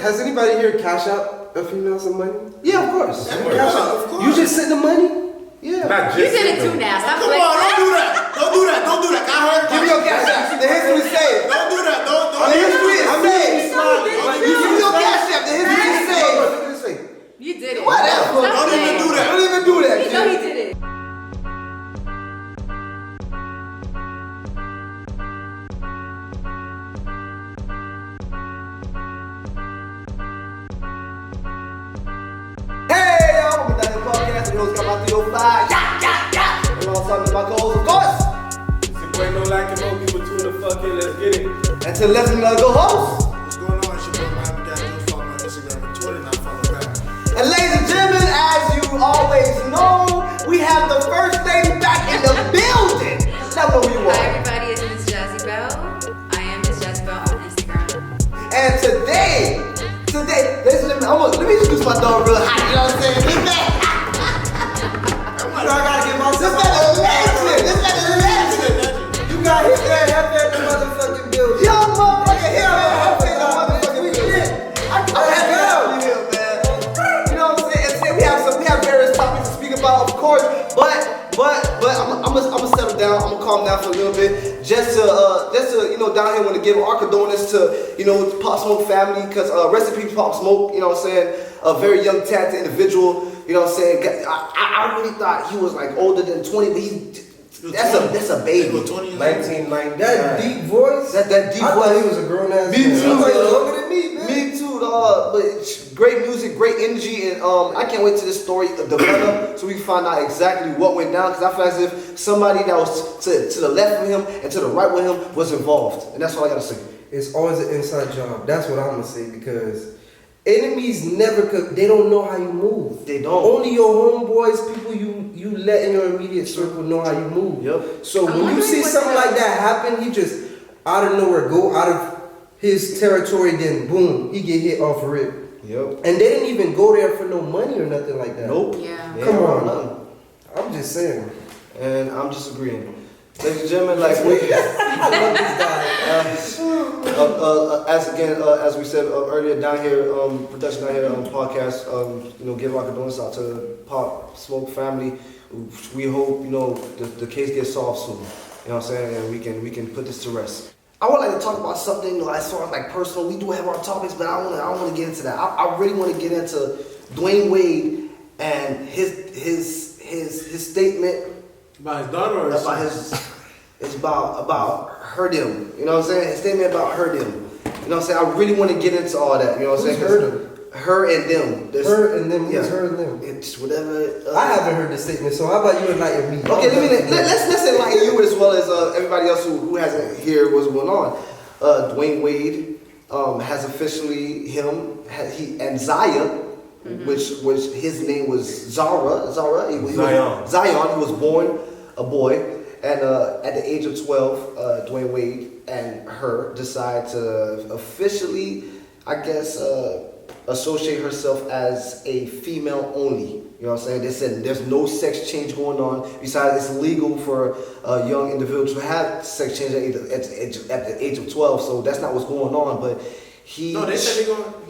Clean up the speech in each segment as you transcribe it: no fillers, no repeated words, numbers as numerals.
Has anybody here cash out a female some money? Yeah, of course. Of course. You just send the money? Yeah. Not just You did it too now. Stop. Come on, don't do that. Don't do that. I heard. Give me your cash app. The history saved. Don't do that. Don't. The history is saved. You Give me your cash app. The history is saved. You did it. Whatever. Don't even do that. Don't even do that. You know he did it. Hey, y'all, welcome to the podcast. The host got my 305. Yeah. Alongside my co-host, of course. It's a great no lacking no people tune the fuck in. Let's get it. And to the left of me, go host. What's going on? It's your boy Ryan McGatt. Follow me on Instagram and Twitter. Not follow back. And ladies and gentlemen, as you always know, we have the first thing back in the building. Let me know who you Hi are. everybody, it's Miss Jazzy Bell. I am Miss Jazzy Bell on Instagram. And today, ladies and gentlemen, let me introduce my dog real hot. You know what I'm saying? This man, I gotta get myself this man is a legend. You got hit there, half that the motherfucking building. Young motherfucker here, man. I'm saying the motherfucking shit. I'm happy to have you here, man. You know what I'm saying? And today we have various topics to speak about, of course, but I'm gonna settle down. I'm gonna calm down for a little bit, just to down here want to give our condolences to Pop Smoke family, because rest in peace Pop Smoke. You know what I'm saying? A very young, talented individual. You know what I'm saying? I really thought he was like older than 20, but that's a baby. 1990. That deep voice. That deep I voice. thought he was a grown ass. Me too. I thought he was younger than me, man. Me too, dog. But great music, great energy, and I can't wait till this story develop so we can find out exactly what went down. Because I feel as if somebody that was to the left of him and to the right with him was involved, and that's all I gotta say. It's always an inside job. That's what I'm gonna say, because enemies never could. They don't know how you move. They don't. Only your homeboys, people you let in your immediate circle, know how you move. Yep. So I'm when you wondering see what something the- like that happen, he just out of nowhere go out of his territory, then boom, he get hit off a rip. Yep. And they didn't even go there for no money or nothing like that. Nope. Yeah. They Come ain't on. nothing. I'm just saying. And I'm disagreeing. Ladies and gentlemen, like as we said earlier, down here, production down here on podcast, give our condolences out to Pop Smoke family. We hope the case gets solved soon. You know what I'm saying, and we can put this to rest. I would like to talk about something as far as like personal. We do have our topics, but I don't want to get into that. I really want to get into Dwyane Wade and his statement. About his daughter or About it's about her them. You know what I'm saying? His statement about her them. You know what I'm saying? I really want to get into all that. You know what I'm saying? Who's her them? Her and them. Her and them. Yeah. Who's her and them? It's whatever. I haven't heard the statement, so how about you enlighten me? Okay, let's enlighten you as well as everybody else who hasn't heard what's going on. Dwyane Wade has officially and Zaya, which his name was Zara. Zion. He was born a boy. And at the age of 12, Dwyane Wade and her decide to officially, I guess, associate herself as a female only. You know what I'm saying? They said there's no sex change going on. Besides, it's illegal for young individuals to have sex change at the age of 12. So that's not what's going on. But he said he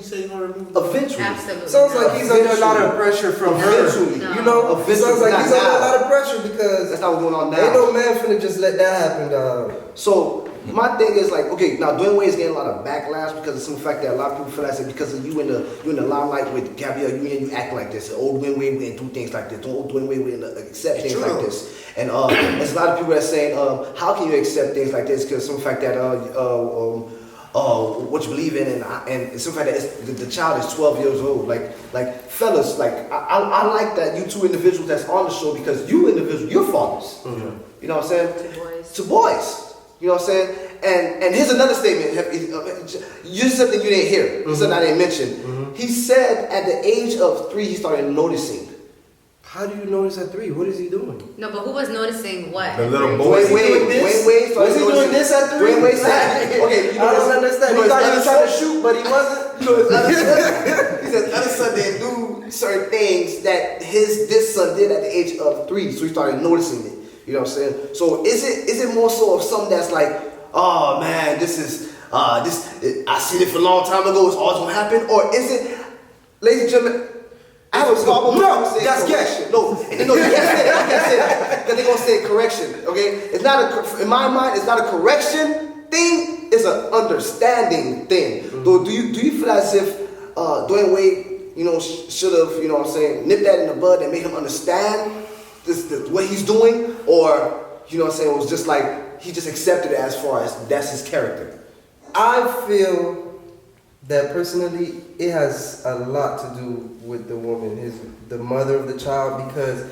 said he's gonna remove it. Eventually. Absolutely. Sounds like he's under a lot of pressure from her. Eventually. No. You know, it sounds like he's under a lot of pressure because That's not what's going on now. ain't no man finna just let that happen, dog. So my thing is like, okay, now Dwyane Wade is getting a lot of backlash because of some fact that a lot of people feel like because of you in the limelight with Gabrielle Union, you act like this. Old Dwyane Wade wouldn't do things like this. Old Dwyane Wade wouldn't accept things like this. And there's a lot of people that are saying, how can you accept things like this? Because some fact that what you believe in, and some fact that the child is 12 years old. Like fellas, like I like that you two individuals that's on the show because you individuals, you're fathers. Mm-hmm. You know what I'm saying? To boys. To boys. You know what I'm saying? And here's another statement. You something you didn't hear. Something I didn't mention. He said at the age of 3 he started noticing. How do you notice at 3? What is he doing? No, but who was noticing what? The little boy. Dwyane Wade started Was he doing this at 3? Dwyane Wade said, okay, I don't understand. He thought he was trying to shoot, but he wasn't. He said other son didn't do certain things that this son did at the age of 3, so he started noticing it. You know what I'm saying? So is it more so of something that's like, oh man, this is I seen it for a long time ago, it's always gonna happen? Or is it, ladies and gentlemen, I have a problem with No, saying that's correction. No, you can't say that. You can't say that. Because they're gonna say correction, okay? It's not in my mind, it's not a correction thing, it's an understanding thing. Do you feel as if Dwyane Wade, should have, what I'm saying, nipped that in the bud and made him understand what he's doing? Or, it was just like, he just accepted it as far as that's his character? I feel that personally, it has a lot to do with the woman, the mother of the child, because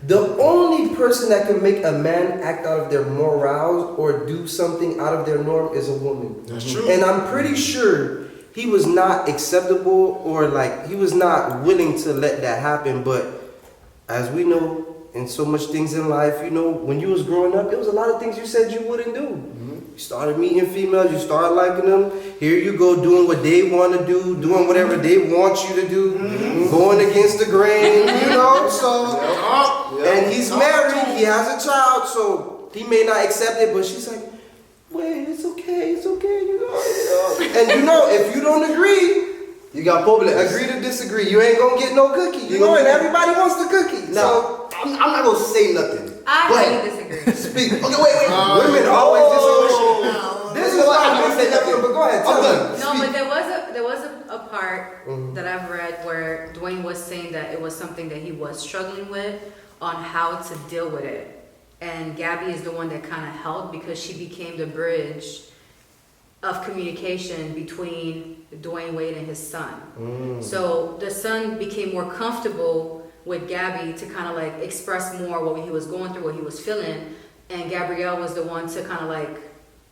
the only person that can make a man act out of their morals or do something out of their norm is a woman. That's true. And I'm pretty sure he was not acceptable or he was not willing to let that happen. But as we know, in so much things in life, when you was growing up, there was a lot of things you said you wouldn't do. You started meeting females, you started liking them. Here you go doing what they want to do, doing whatever they want you to do, going against the grain, so. And he's married, he has a child, so he may not accept it, but she's like, wait, it's okay, And if you don't agree, You got problems. agree to disagree. You ain't gonna get no cookie, and everybody wants the cookie. Now, I'm not gonna say nothing. I but really disagree. Speak. Okay, wait. Women always disagree. No. This is why I'm gonna say nothing, but go ahead, tell I'm me. done. No, but there was a part that I've read where Dwyane was saying that it was something that he was struggling with on how to deal with it. And Gabby is the one that kind of helped because she became the bridge of communication between Dwyane Wade and his son. So the son became more comfortable with Gabby to kind of express more what he was going through, what he was feeling. And Gabrielle was the one to kind of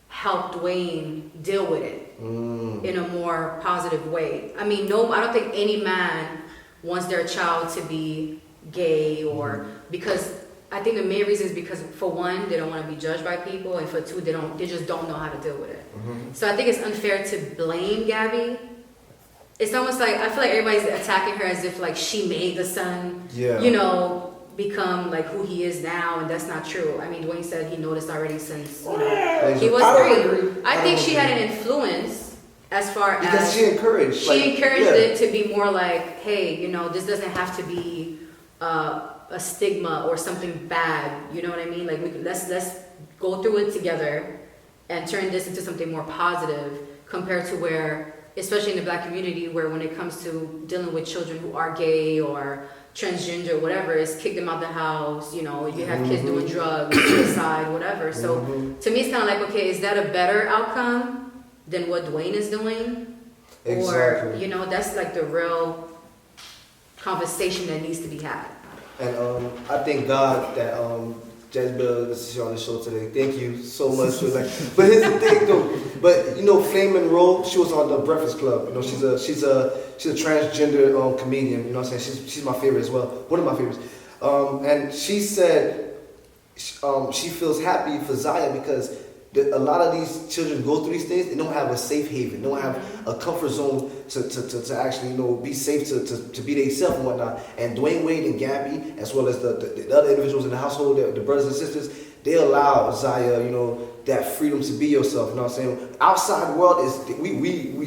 help Dwyane deal with it in a more positive way. I mean, I don't think any man wants their child to be gay or because I think the main reason is because for one, they don't want to be judged by people, and for two, they just don't know how to deal with it. So I think it's unfair to blame Gabby. It's almost like I feel like everybody's attacking her as if she made the son, become who he is now, and that's not true. I mean, Dwyane said he noticed already since he was 3. I think she had an influence as far because as she encouraged. She encouraged it to be more hey, this doesn't have to be a stigma or something bad. You know what I mean? Let's go through it together and turn this into something more positive compared to where, especially in the Black community, where when it comes to dealing with children who are gay or transgender, whatever, is kick them out the house. You have kids doing drugs, suicide, whatever. So to me, it's kind of okay, is that a better outcome than what Dwyane is doing? Exactly. Or that's the real conversation that needs to be had. And I thank God that Jezebel is on the show today. Thank you so much for But here's the thing though. But Flame Monroe, she was on the Breakfast Club. She's a transgender comedian. She's my favorite as well. One of my favorites. And she said she feels happy for Zaya because a lot of these children go through these things. They don't have a safe haven. They don't have a comfort zone to actually be safe to be themselves and whatnot. And Dwyane Wade and Gabby, as well as the other individuals in the household, the brothers and sisters, they allow Zaya, that freedom to be yourself. You know what I'm saying? Outside world is we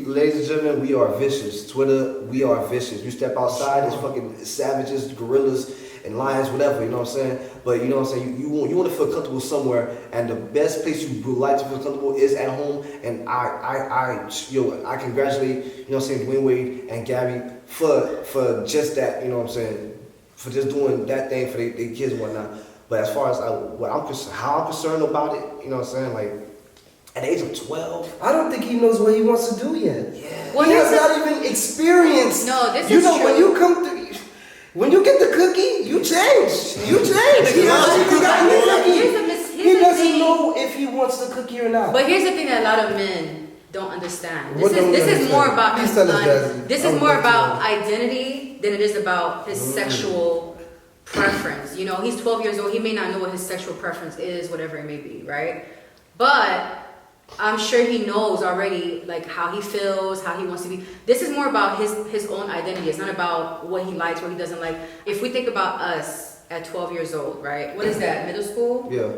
ladies and gentlemen, we are vicious. Twitter, we are vicious. You step outside, it's fucking savages, gorillas, and lions, whatever, you know what I'm saying? But you know what I'm saying, you want to feel comfortable somewhere, and the best place you would like to feel comfortable is at home. And I congratulate, you know what I'm saying, Dwyane Wade and Gabby for just that, you know what I'm saying, for just doing that thing for their kids and whatnot. But as far as how I'm concerned about it, you know what I'm saying, at the age of 12, I don't think he knows what he wants to do yet. Yeah. Well, he has not even experienced. No, this is true. When you come through. When you get the cookie, you change. He doesn't know if he wants the cookie or not. But here's the thing that a lot of men don't understand. This is more about identity than it is about his sexual preference. He's 12 years old. He may not know what his sexual preference is, whatever it may be, right? But I'm sure he knows already, how he feels, how he wants to be. This is more about his own identity. It's not about what he likes, what he doesn't like. If we think about us at 12 years old, right? What is that, middle school? Yeah.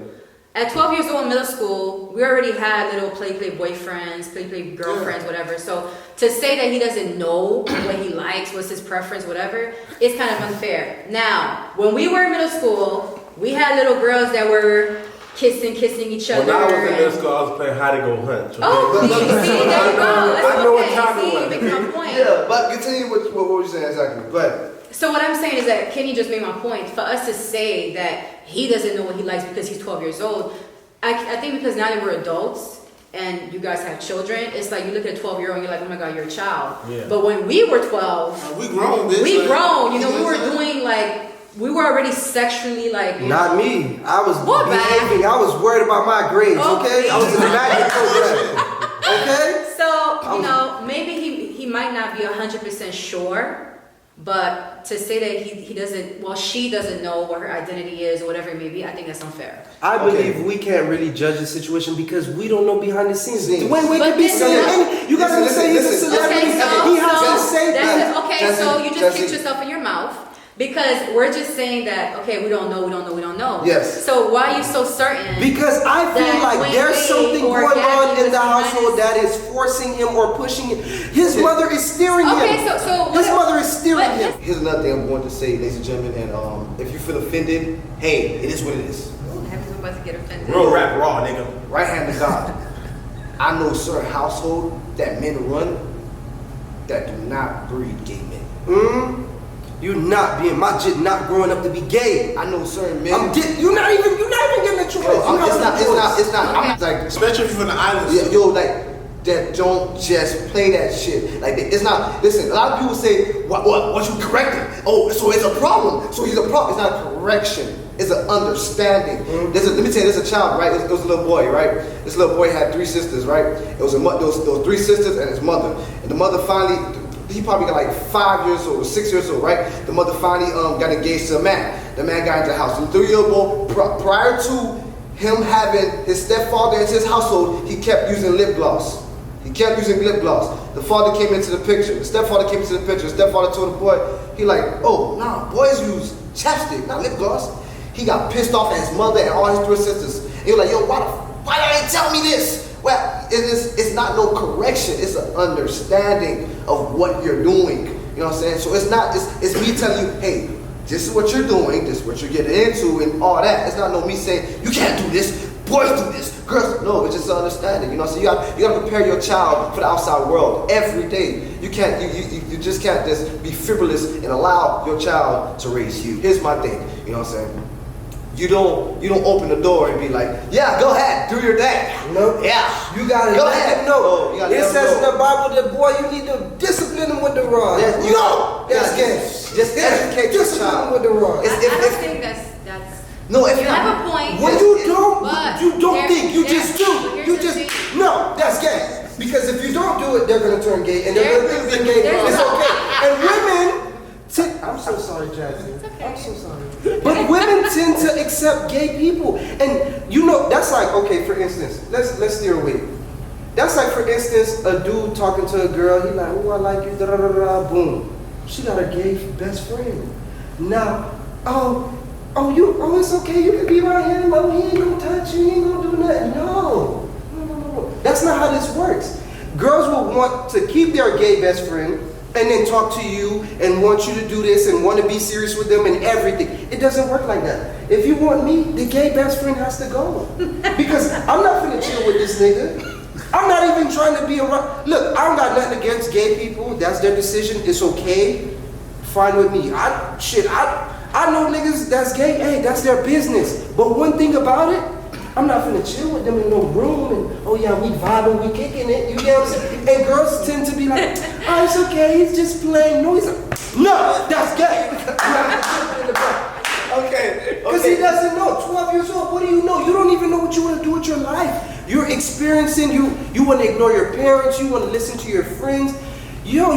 At 12 years old in middle school, we already had little play boyfriends, play girlfriends, whatever. So to say that he doesn't know what he likes, what's his preference, whatever, it's kind of unfair. Now, when we were in middle school, we had little girls that were kissing each other. When I was in middle school, I was playing How to Go Hunt. Oh, see, there you go. That's I know what okay. time it See, was. you make my point. Yeah, but continue what were you saying exactly? Go ahead. So what I'm saying is that Kenny just made my point. For us to say that he doesn't know what he likes because he's 12 years old, I think because now that we're adults and you guys have children, it's like you look at a 12-year-old and you're like, oh my God, you're a child. Yeah. But when we were 12, We grown, bitch. we like, grown. You know, what we were I'm saying? doing like, we were already sexually like. you Not know. me. I was What, behaving. I was worried about my grades. Okay, I was in the magnet program. Okay. So, you know, maybe he might not be 100% sure, but to say that he doesn't, well, she doesn't know what her identity is or whatever it may be, I think that's unfair. I believe we can't really judge the situation because we don't know behind the scenes. Dwyane Wade But could be this- saying, you guys Listen, say he's a listen. celebrity. Okay, so, He has to say that's that. okay, Jesse, so you just Jesse. kicked yourself in your mouth because we're just saying that, okay, we don't know. Yes. So why are you so certain? Because I feel that like Dwyane there's Wade something or going Gabby on in was the behind household this- that is forcing him or pushing him. His mother is steering Okay, him. so His what- mother is steering but him. Here's another thing I'm going to say, ladies and gentlemen, and if you feel offended, hey, it is what it is. Ooh, Heaven's about to get offended. Real rap raw, nigga. Right hand to God. I know certain household that men run that do not breed gay men. You not being my jit, not growing up to be gay. I know certain men. You're not even getting a choice. Yo, it's not. I'm Okay. like, Especially if you're from the islands. yo, like that. Don't just play that shit. Like it's not. Listen, a lot of people say, what you correcting? Oh, so it's a problem. So he's a problem. It's not a correction. It's an understanding. Let me tell you, there's a child, right? It was a little boy, right? This little boy had 3 sisters, right? It was there was 3 sisters and his mother. And the mother finally, he probably got like 5 years old or 6 years old, right? The mother finally got engaged to a man. The man got into the house. The 3-year-old boy, prior to him having his stepfather into his household, he kept using lip gloss. He kept using lip gloss. The father came into the picture. The stepfather came into the picture. The stepfather told the boy, he like, oh, nah, boys use chapstick, not lip gloss. He got pissed off at his mother and all his 3 sisters. He was like, yo, why you ain't tell me this? Well, it's not no correction. It's an understanding of what you're doing. You know what I'm saying? So it's me telling you, hey, this is what you're doing, this is what you're getting into and all that. It's not no me saying, you can't do this, boys do this, girls. No, it's just an understanding. You know, so you got to prepare your child for the outside world every day. You just can't just be frivolous and allow your child to raise you. Here's my thing, you know what I'm saying? You don't open the door and be like, yeah, go ahead, do your thing. No. Yeah. You gotta Go let ahead. them know. Oh, you gotta It let them says in know. the Bible that boy, you need to discipline him with the rod. Yes, you- No, that's Yeah, gay. just educate your Discipline him child. with the rod. I don't think that's. No, if You have a point. When but you don't there- think, you there- just do. here's You the just thing. no, that's gay. Because if you don't do it, they're gonna turn gay, and they're There- gonna think being gay there's is no- okay. And women, I'm so sorry, Jazzy. I'm so sorry. But women tend to accept gay people, and you know that's like okay. For instance, let's steer away. That's like for instance, a dude talking to a girl. He like, oh, I like you. Da da da da. Boom. She got a gay best friend. Now, oh, it's okay. You can be around him. Oh, he ain't gonna touch you. He ain't gonna do nothing. No. That's not how this works. Girls will want to keep their gay best friend and then talk to you and want you to do this and want to be serious with them and everything. It doesn't work like that. If you want me, the gay best friend has to go. Because I'm not gonna chill with this nigga. I'm not even trying to be around. Look, I don't got nothing against gay people. That's their decision. It's okay. Fine with me. I know niggas that's gay. Hey, that's their business. But one thing about it, I'm not finna chill with them in no room and, oh yeah, we vibing, we kicking it, you get what I'm saying? And girls tend to be like, oh, it's okay, he's just playing. No, no, that's gay. Okay. Because he doesn't know. 12 years old, what do you know? You don't even know what you want to do with your life. You're experiencing, you want to ignore your parents, you want to listen to your friends. Yo,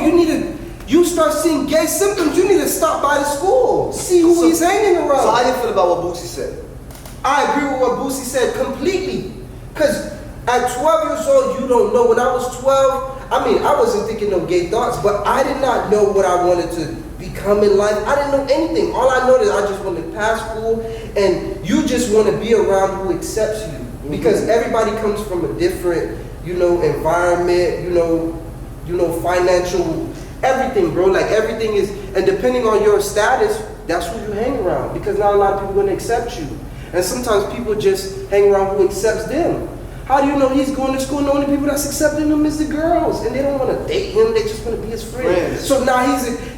you start seeing gay symptoms, you need to stop by the school, see who he's hanging around. So how do you feel about what Boosie said? I agree with what Boosie said completely. Because at 12 years old, you don't know. When I was 12, I mean, I wasn't thinking no gay thoughts, but I did not know what I wanted to become in life. I didn't know anything. All I know is I just wanted to pass school, and you just want to be around who accepts you. Because everybody comes from a different, environment, financial, everything, bro. Like everything is, and depending on your status, that's who you hang around. Because not a lot of people are going to accept you. And sometimes people just hang around who accepts them. How do you know he's going to school and the only people that's accepting him is the girls? And they don't want to date him, they just want to be his friend. So now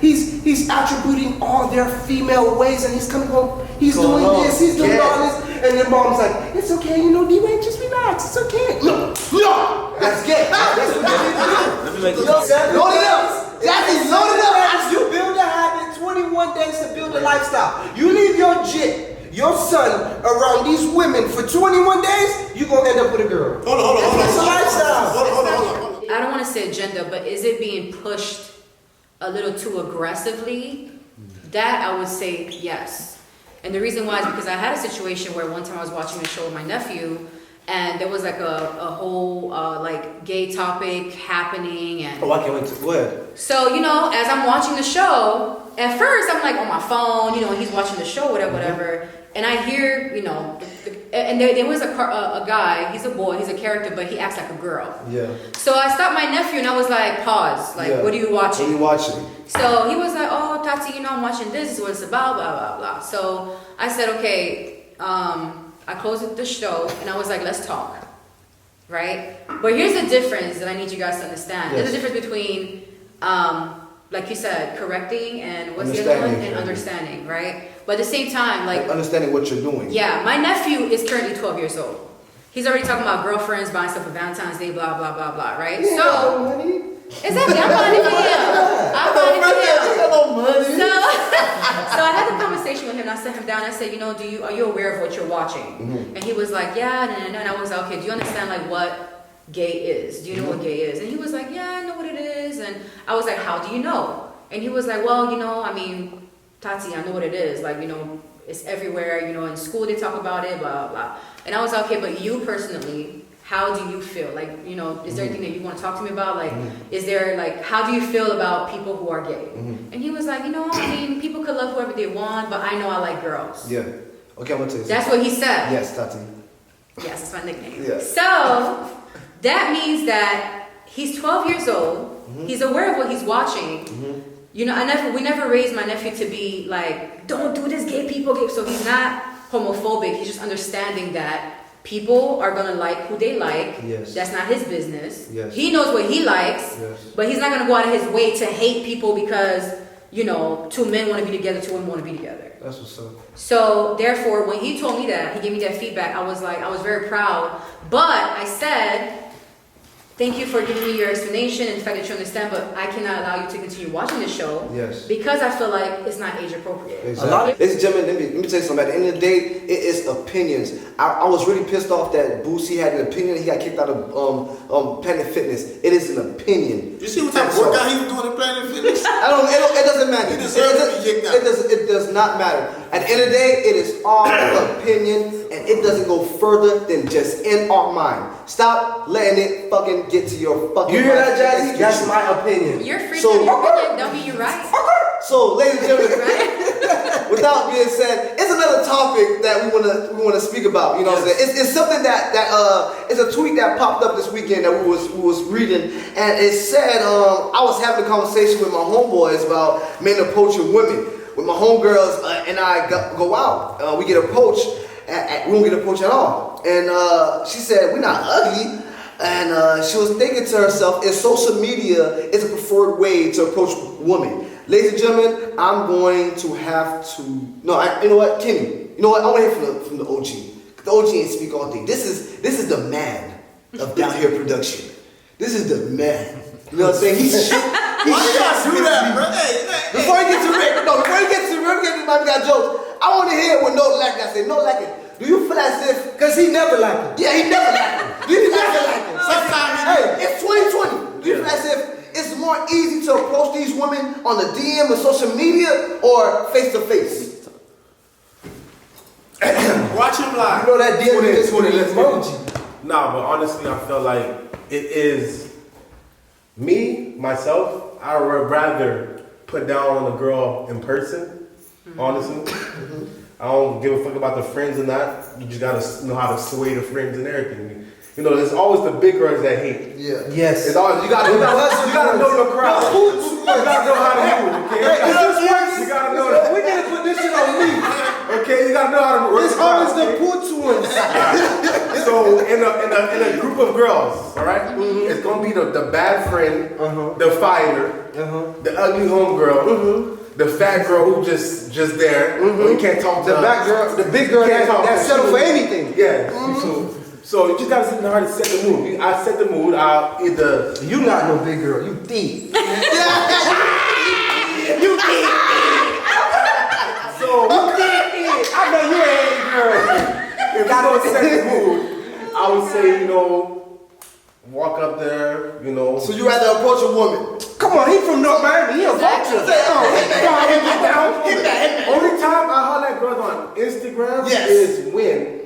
he's attributing all their female ways, and he's coming home, he's doing this, he's doing all this. And then mom's like, it's okay, Dwyane, just relax, it's okay. No, that's gay. That's what you do. Load it up. That is loaded up. You build a habit, 21 days to build a lifestyle. You leave your son around these women for 21 days, you're going to end up with a girl. Hold on. It's a lifestyle. Hold on. I don't want to say agenda, but is it being pushed a little too aggressively? That I would say yes. And the reason why is because I had a situation where one time I was watching a show with my nephew, and there was like a whole gay topic happening, and I can't wait to go ahead. so as I'm watching the show, at first I'm like on my phone, he's watching the show, whatever, and I hear and there was a guy, he's a boy, he's a character, but he acts like a girl. Yeah. So I stopped my nephew and I was like, pause, what are you watching? What are you watching? So he was like, oh, Tati, I'm watching this is what it's about, blah, blah, blah. So I said, okay, I closed the show and I was like, let's talk, right? But here's the difference that I need you guys to understand. Yes. There's a difference between, like you said, correcting and what's the other one? And understanding, right? But at the same time, like understanding what you're doing. Yeah, my nephew is currently 12 years old. He's already talking about girlfriends, buying stuff for Valentine's Day, blah, blah, blah, blah, right? Yeah, So, money. exactly, I'm buying it for him. I'm buying it for him. No money. So I had a conversation with him and I sat him down and I said, are you aware of what you're watching? And he was like, yeah, and I was like, okay, do you understand like what gay is? Do you know what gay is? And he was like, yeah, I know what it is. And I was like, how do you know? And he was like, well, Tati, I know what it is. Like, it's everywhere, in school they talk about it, blah, blah, blah. And I was like, okay, but you personally, how do you feel? Like, is there anything that you want to talk to me about? Like, is there, how do you feel about people who are gay? And he was like, people could love whoever they want, but I know I like girls. Yeah. Okay, I'm going to tell you That's what he said. Yes, Tati. Yes, it's my nickname. Yeah. So, that means that he's 12 years old. He's aware of what he's watching. We never raised my nephew to be like, don't do this, gay people, gay. So he's not homophobic. He's just understanding that people are gonna like who they like. Yes. That's not his business. Yes. He knows what he likes, but he's not gonna go out of his way to hate people because two men want to be together, two women want to be together. That's what's up. So therefore, when he told me that, he gave me that feedback. I was very proud. But I said, thank you for giving me your explanation and the fact that you understand, but I cannot allow you to continue watching the show. Yes. Because I feel like it's not age appropriate. Exactly. Ladies and gentlemen, let me tell you something. At the end of the day, it is opinions. I was really pissed off that Boosie had an opinion. He got kicked out of Planet Fitness. It is an opinion. You see what type of workout he was doing in Planet Fitness? It doesn't matter. He deserves to be kicked out. It does not matter. At the end of the day, it is all opinion, and it doesn't go further than just in our mind. Stop letting it fucking get to your fucking You hear mind. that, Jazzy? That's my opinion. You're free So- to your opinion, don't mean you're right. So, ladies and gentlemen, Right? without being said, it's another topic that we wanna speak about. You know what I'm saying? It's something that it's a tweet that popped up this weekend that we was reading, and it said I was having a conversation with my homeboys about men approaching women. With my homegirls and I go out, we get approached. We don't get approached at all. And she said, we're not ugly. And she was thinking to herself, is social media is a preferred way to approach women? Ladies and gentlemen, I'm going to have to... No, you know what, Kenny? You know what? I want to hear from the OG. The OG ain't speak all day. This is the man of Down Here Production. This is the man. You know what I'm saying? He's shit. Why you gotta do that, bro? Hey, Before you get to Rick, we got jokes. I want to hear what No Lack got say. No Lack it. Do you feel as if... Because he never liked it. Yeah, he never liked it. He never liked it. Sometimes Hey, it's 2020. Do you feel as if it's more easy to approach these women on the DM or social media or face to face? watch him live. You know that DM is Tune in, emoji. Nah, but honestly, I feel like it is Me, myself, I would rather put down on a girl in person, honestly. I don't give a fuck about the friends or not. You just gotta know how to sway the friends and everything. You know, there's always the big girls that hate. Yeah. Yes. It's always, you gotta know your crowd. You gotta know how to move, okay? You gotta know that. We gotta put this shit on me. Okay, you gotta know how to work. It's always the poots ones. So in a group of girls, all right, it's gonna be the bad friend, the fighter, the ugly homegirl, the fat girl who just there, who you can't talk to. The back girl, the big girl that settle for anything. Yeah. So you just gotta know how to set the mood. I set the mood. I'll either You not no big girl, you thief. so I know you ain't a girl. if you gonna set the mood, I would say, you know, walk up there, you know. So you rather approach a woman? Come on, he from North Miami, he a vulture. Only time I holler at girls on Instagram is when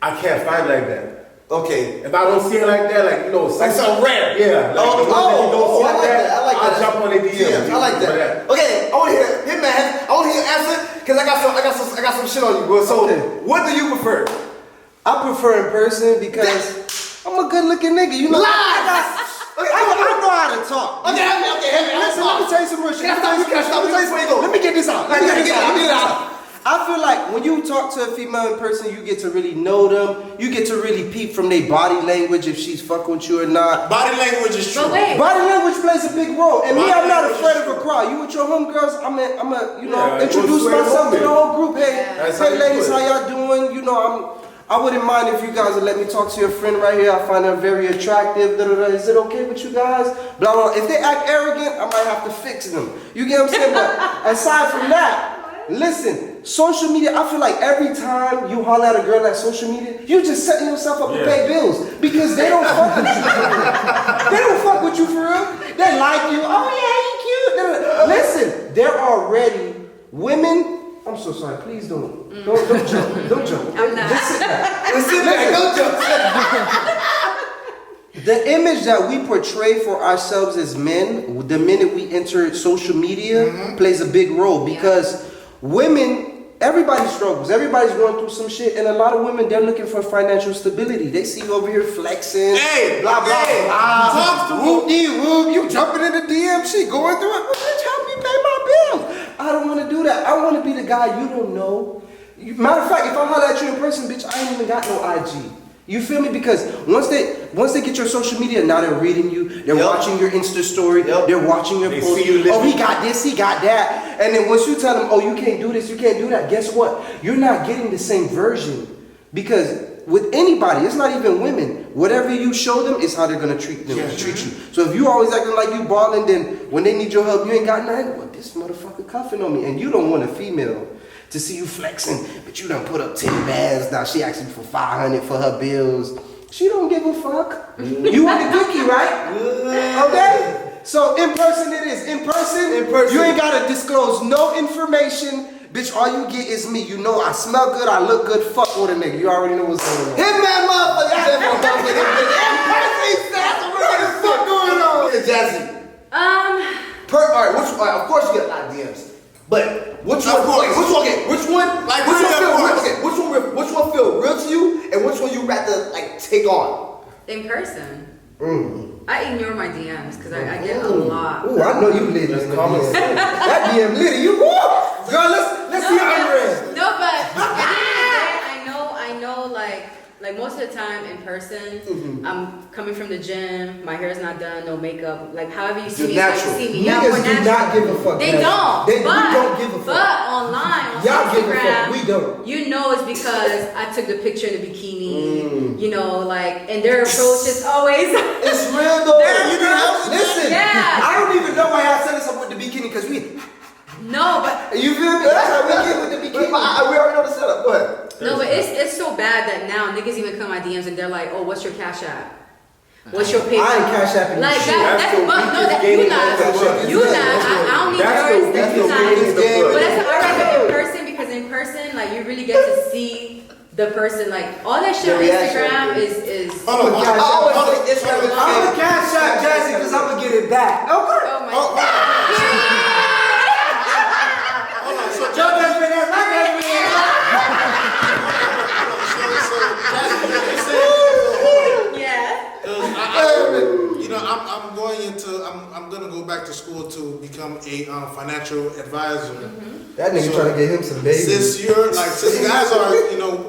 I can't find like that. Okay. If I don't see it like that, like, you know, Like something rare. Yeah. Like the ones that you don't see I like like that, that. I like that. I'll jump on the DM. Yeah, I like that. Okay, I want to hear him, man. I want to hear your answer because I got some shit on you, bro. So, what do you prefer? I prefer in person because I'm a good looking nigga. You know, Lies. I know how to talk. Okay. Listen, let me tell you some real shit. Can I stop you before you go? Let me get this out. Let me get it out. I feel like when you talk to a female in person, you get to really know them. You get to really peep from their body language if she's fucking with you or not. Body language is true. But wait. Body language plays a big role. And me, Body I'm not language afraid is of a crowd. You with your homegirls, I'm a, you know, Yeah, introduce we'll sway myself to them the whole group. Hey, That's how hey you ladies, do how it. y'all doing? You know, I wouldn't mind if you guys would let me talk to your friend right here. I find her very attractive. Da, da, da. Is it okay with you guys? Blah, blah. If they act arrogant, I might have to fix them. You get what I'm saying? But aside from that, listen, social media, I feel like every time you holler at a girl at social media, you just setting yourself up to pay bills because they don't fuck with you. They don't fuck with you for real. They like you. Oh yeah, he cute. Da, da, da. Listen, there are already women. I'm so sorry. Please don't jump. Don't jump. I'm not. Just sit back. Sit back. Don't jump. The image that we portray for ourselves as men, the minute we enter social media, plays a big role because women, everybody struggles. Everybody's going through some shit, and a lot of women, they're looking for financial stability. They see you over here flexing, blah, blah, blah. Talk to me. Whoop-dee-whoop, you jumping in the DM, she going through it. Well, bitch, help me pay my bills. I don't want to do that. I want to be the guy you don't know. Matter of fact, if I holler at you in person, bitch, I ain't even got no IG. You feel me? Because once they get your social media, now they're reading you, they're watching your Insta story, they're watching your post. Oh, he got this, he got that. And then once you tell them, oh, you can't do this, you can't do that, guess what? You're not getting the same version. Because with anybody, it's not even women. Whatever you show them is how they're gonna treat you. So if you always acting like you balling, then when they need your help, you ain't got nothing. Well, this motherfucker cuffing on me, and you don't want a female to see you flexing, but you done put up 10 bands. Now she asking for $500 for her bills. She don't give a fuck. You want the cookie, right? Okay. So in person it is. In person, you ain't gotta disclose no information. Bitch, all you get is me. You know I smell good, I look good, fuck with a nigga. You already know what's going on. Hitman motherfucker. What the fuck going on? Yeah, Jazzy. Alright, of course you get a lot of DMs. But which one feel real to you and which one you rather like take on? In person. I ignore my DMs because I get a lot. Ooh, I know you lit. That's common sense. That DM lit. You woo! Girl, let's see how you read. No, but I know, like most of the time in person, I'm coming from the gym, my hair's not done, no makeup, like however you see me, natural. you see me. Niggas do not give a fuck. They don't. We don't give a fuck. But online, on Y'all give a Instagram, fuck. We don't. you know it's because I took the picture in the bikini, you know, like, and their approach is always. It's real though. Listen, Yeah. I don't even know why I set us up with the bikini because we. No, but You feel me? That's how we get with the bikini. We already know the setup. Go ahead. no, but it's so bad that now niggas even come my DMs and they're like, oh, what's your Cash App? What's your PayPal? I ain't Cash Apping like shit. that's the but no, that weakest you game not, in the book. you not. I don't need yours. That's You the not. weakest game in the book. But that's all right in person because in person, like you really get to see the person, like, all that shit The on reaction, Instagram yeah. is Hold on, I always think it's hold on. relevant. I'm gonna cash out Jazzy because I'm gonna get it back. Okay. oh my Hold god. on, so Your husband is my husband. Yeah. I'm gonna go back to school to become a financial advisor. That nigga trying to get him some babies. Since you guys are,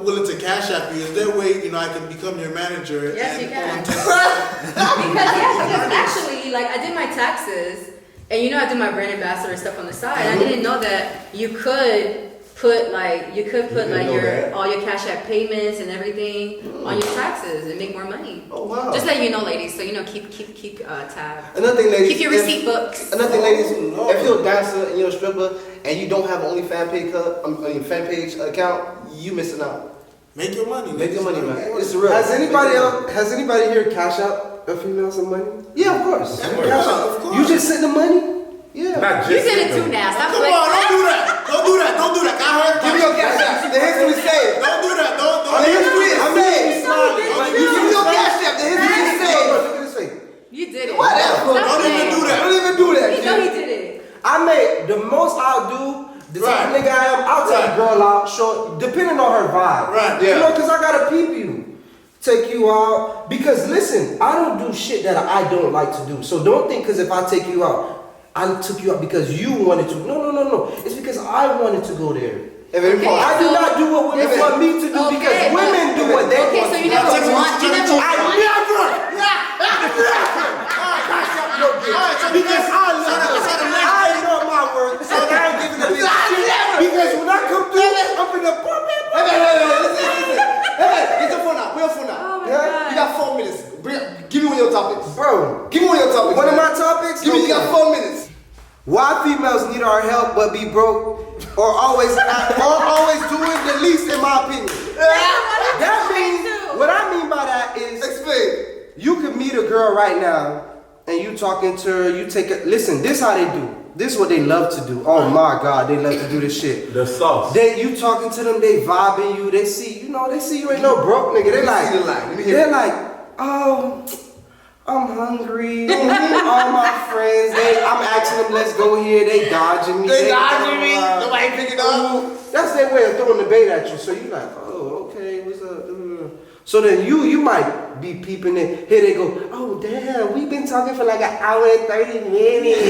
willing to cash out you, is there a way, I can become your manager? Yes, you can. Because Because actually, like, I did my taxes, and I do my brand ambassador stuff on the side. I didn't know that you could put all your cash app payments and everything on your taxes and make more money. Oh wow. Just let you know, ladies. So keep tab. Another thing, ladies. Keep your receipt books. Another thing, ladies. If you're a dancer and you're a stripper and you don't have only fan page account, you missing out. make your money. Make your money, man. It's real. Has anybody here cash out a female some money? Yeah, of course. Of Cash out. course. You just send the money? Yeah. Not You just did it too now. Stop Come on, don't do that. Don't do that. I heard. Give me your cash app. The history saved. Don't do that. Don't. The history is saved. You Give me your cash app. The history is saved. Look at his face. You did it. Whatever. Stop Don't even playing. do that. Don't even do that. You know he did it. I made the most I'll do. The type of nigga I am, I'll take a girl out, short, depending on her vibe. Right, yeah. Because I gotta peep you. Take you out. Because listen, I don't do shit that I don't like to do. So don't think because if I take you out, I took you out because you wanted to. No. It's because I wanted to go there. I do not do what women want me to do because women do what they want. Okay, so you never want. Because I know my worth, so I ain't giving a bitch shit. Because when I come through, I'm finna pump it. Hey, get your phone out. Put your phone out. Oh my Yeah? god. You got 4 minutes. Give me one of your topics. Bro, Give me one of your topics. one of my topics, Give me. You got 4 minutes. why females need our help but be broke or always doing the least in my opinion. That means, what I mean by that is, Explain. you could meet a girl right now and you talking to her, listen, this how they do. This is what they love to do. Oh my God, they love to do this shit. the sauce. You talking to them, they vibing you, they see you ain't no broke nigga. They Let me see the line. Let me hear they're it. like, oh, I'm hungry. All my friends, I'm asking them, let's go here. They dodging me. They dodging me. uh, Nobody picking up. That's their way of throwing the bait at you. So you like, oh, okay, what's up? So then you might be peeping in. Here they go, oh damn, we've been talking for like an hour and 30 minutes.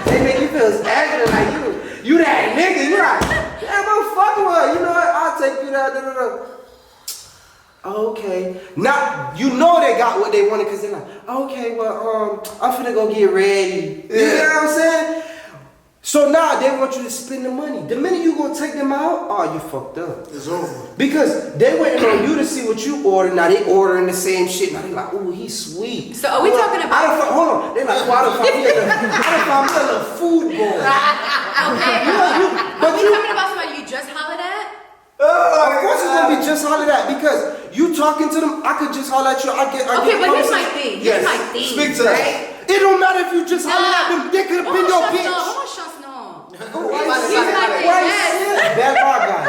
They make you feel special, like you that nigga. You like, damn, I'm fucking with her. You know what? I'll take you there. Okay. Now you know they got what they wanted because they're like, okay, well, I'm finna go get ready. You know what I'm saying? So now they want you to spend the money. The minute you gonna take them out, oh, you fucked up. It's over. Because they waiting on you to see what you order. Now they ordering the same shit. Now they like, ooh, he's sweet. So are we talking about? Hold on. They like, I done found me a little food bowl. Okay. Are we talking about somebody you just hollered at? Of course it's gonna be just holler at because you talking to them. I could just holler at you. I get Okay, but here's my conversation. thing. Yes. Here's my thing. Speak to right? It don't matter if you just holler at them. They could have been your bitch. Vamos chance no. Why He's my thing. Why Yes. Bad bar guy.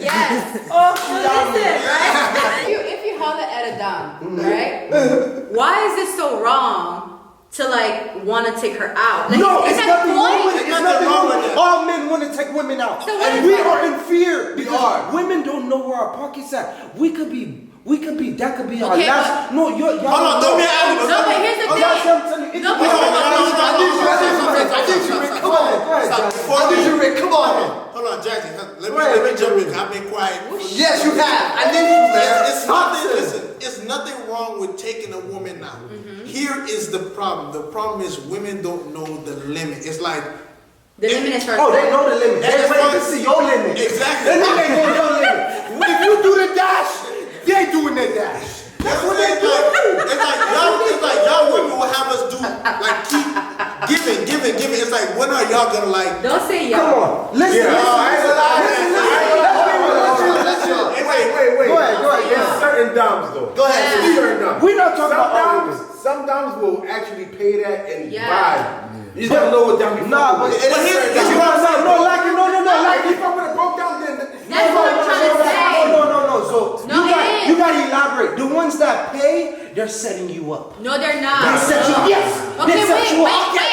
Yes. Oh, so listen, right? If you holler at a dom, right? Why is it so wrong to like want to take her out? Like, No, is it's that nothing the wrong with point? it. It's nothing wrong with it. All men want to take women out. So what And is we wrong? are in fear because are. women don't know where our pockets at. That could be our Okay, last. No, y'all. Hold on, don't be out. No, but here's the thing. No, but I need you, Rick. Come on. Go ahead, Johnson. I need you, Rick. Come on. Hold on, Jackie. Let me jump in. I've been quiet. Yes, you have. I need you, man. It's nothing. Listen, it's nothing wrong with taking a woman out. Here is the problem. The problem is women don't know the limit. It's like the limit is first. Oh, they know the limit. They That's wait fine. to see your limit. Exactly. Then they know your limit. If you do the dash, they doing their dash. That's what they do. It's like y'all women will have us do like keep giving. It's like when are y'all gonna like? Don't say Come y'all. on. Listen. Wait. Go ahead. There's certain doms though. Go ahead. Yeah. Certain doms. We're not talking about all women. Some doms will actually pay that and Yeah. buy. You just gotta know what dom you Nah, but fucking with. here's certain no, like Like if I'm gonna broke down, then That's Everybody elaborate. The ones that pay, they're setting you up. No, they're not. They set you up. Yes. Okay, They set wait, you up. wait.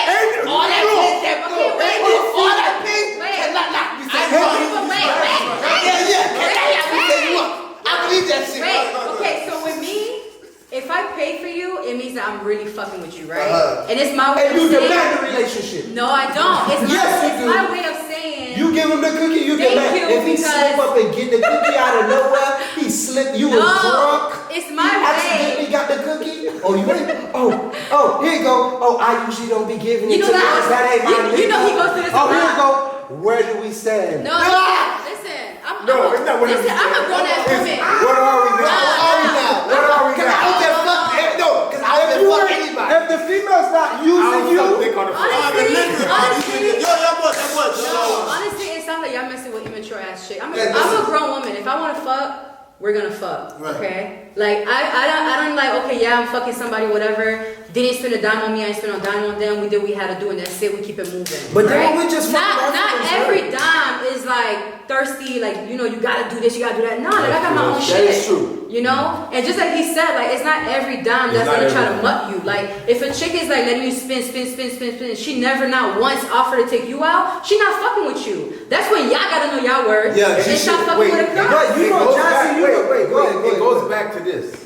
All that pink, Okay, wait. all that pink Wait. cannot knock me set Wait, you up. wait. I believe that shit. Wait, okay, so with me, if I pay for you, it means that I'm really fucking with you, right? And it's my way And of you saying. demand the relationship. No, I don't. It's Yes, you it's do. my way of saying. You give him the cookie, you Thank demand. you, If he because- slip up and get the cookie out of nowhere, he slipped. You was No, drunk. it's my you way. accidentally got the cookie. Oh, you ain't. Oh, here you go. Oh, I usually don't be giving You it know to you. that- 'cause That ain't my you nigga. know he goes through this a Oh, here lot. you go. Where do we stand? No, listen. No, it's not what Listen, it I'm a grown ass woman. What are we now? Nah, What are we now? What are we Cause I don't now? give a fuck. No, cause I don't give a fuck anybody. If the female's not I using don't you, suck dick on the front. Honestly, Yo, honestly, it sounds like y'all messing with immature ass shit. I'm Yeah, a grown woman. If I want to fuck, we're gonna fuck. Right. Okay? Like I don't like. Okay, yeah, I'm fucking somebody, whatever. They didn't spend a dime on me. I didn't spend a dime on them. We did what we had to do, and that's it. We keep it moving. But then right? we just not fucking not off every dime is like thirsty. Like you gotta do this, you gotta do that. No, like, I got my own That shit. is true. You know, and just like he said, like it's not every dime that's It's not gonna try to every mutt you. Like if a chick is like letting you spin, she never not once offered to take you out. She not fucking with you. That's when y'all gotta know y'all worth. Yeah, and she stop should- fucking wait, with a girl. But you It know, goes Jazzy, back- you wait, know, wait, go ahead, it go goes ahead. back to this.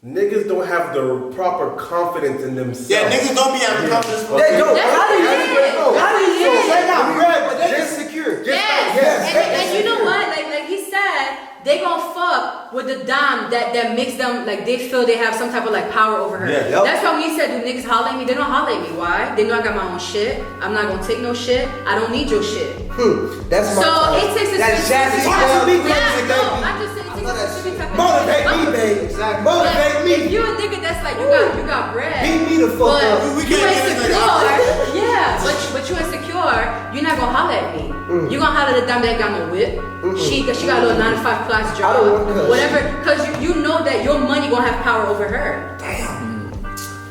Niggas don't have the proper confidence in themselves. Yeah, niggas don't be having confidence. They don't. That's How do you? what it is. No, how do you? That's what it They're is. not bread, but they insecure. Yes. Yes. And you know what? Like he said, they gonna fuck with the dime that makes them like they feel they have some type of like power over her. Yeah. Yep. That's why when he said, do niggas holler at me? They don't holler at me. Why? They know I got my own shit. I'm not gonna take no shit. I don't need your shit. That's my So type. it takes a That's specific Jazzy type style. of Be yeah, crazy, no, baby. I'm just saying it takes a specific type of Motivate me, babe. Exactly. Motivate If me. you're a nigga that's like you got bread, Beat me the fuck but up. We you can't get this insecure, nigga. yeah, but you insecure, you're not gonna holler at me. You gonna holler at the dime that ain't got no whip. She got a little 9-to-5 class I don't job, want that. whatever, because you know that your money gonna have power over her. Damn.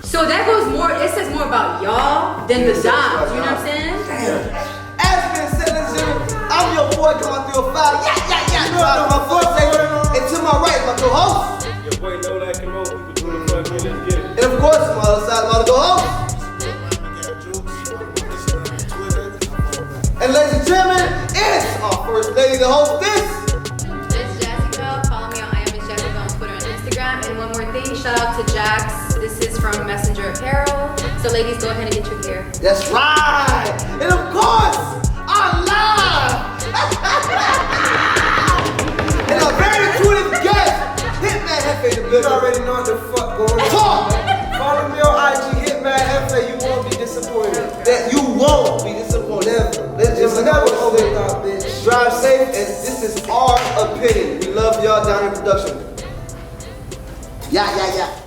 So that goes more. It says more about y'all than the dimes. You know what I'm saying? As been said, ladies and gentlemen, I'm your boy coming through a file. Yeah. My first segment. And to my right, my co-host. Your boy know that can roll. We can do the fuck, let's get it. And of course, my other side, my other co-host. And ladies and gentlemen, it's our first lady to host this. It's Jazzy Bell. Follow me on I am Miss Jazzy Bell on Twitter and Instagram. And one more thing, shout out to Jax. This is from Messenger Apparel. So ladies, go ahead and get your gear. That's right. And of course, our live. And our very intuitive guest, Hitman Hefe the You building. already know what the fuck going on. Talk Follow me on IG, Hitman Hefe. You won't be disappointed. that you won't be disappointed. Never. Let's It's just never never overthought, bitch. Drive safe, and this is our opinion. We love y'all down in production. Yeah.